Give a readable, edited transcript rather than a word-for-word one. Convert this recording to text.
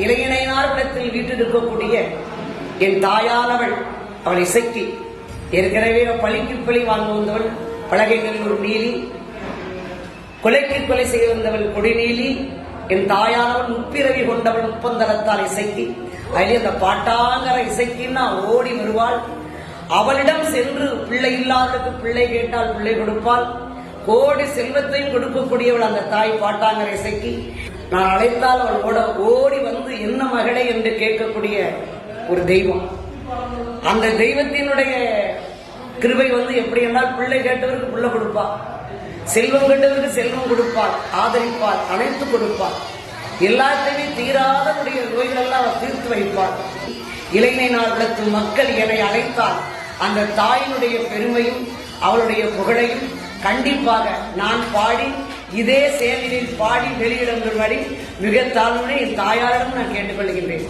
இளைஞனார் இடத்தில் வீட்டிருக்கக்கூடிய என் தாயானவள், அவள் இசைக்கு ஏற்கனவே பழிக்கு பழி வாங்க வந்தவள் பலகைகளில் ஒரு நீலி, கொலைக்கு கொலை செய்ய வந்தவள் கொடிநீலி, என் தாயானவள் முப்பிரவி கொண்டவள் முப்பந்தரத்தால் இசைக்கு. அதிலே அந்த பாட்டாங்கிற இசைக்குன்னா ஓடி வருவாள். அவளிடம் சென்று பிள்ளை இல்லாதவளுக்கு பிள்ளை கேட்டால் பிள்ளை கொடுப்பாள். கோடி செல்வத்தையும் கொடுக்கக்கூடியவள் அந்த தாய் பாட்டாங்கிற இசைக்கு. நான் அழைத்தால் அவள் ஓடி வந்து என்ன மகளே என்று கேட்கக்கூடிய ஒரு தெய்வம். அந்த தெய்வத்தினுடைய கிருபை எப்படி என்றால் பிள்ளை கேட்டவருக்கு பிள்ளை கொடுப்பாள், செல்வம் கேட்டவருக்கு செல்வம் கொடுப்பாள், ஆதரிப்பாள், அனைத்து கொடுப்பாள். எல்லாத்தையுமே தீராத நோய்கள் எல்லாம் அவர் தீர்த்து வைப்பாள். இளைஞனார் விளத்து மக்கள் என்னை அழைத்தால் அந்த தாயினுடைய பெருமையும் அவளுடைய புகழையும் கண்டிப்பாக நான் பாடி இதே சேவையில் பாடி வெளியிடும்படி மிக தாழ்வுடன் என் தாயாரிடம் நான் கேட்டுக்கொள்கின்றேன்.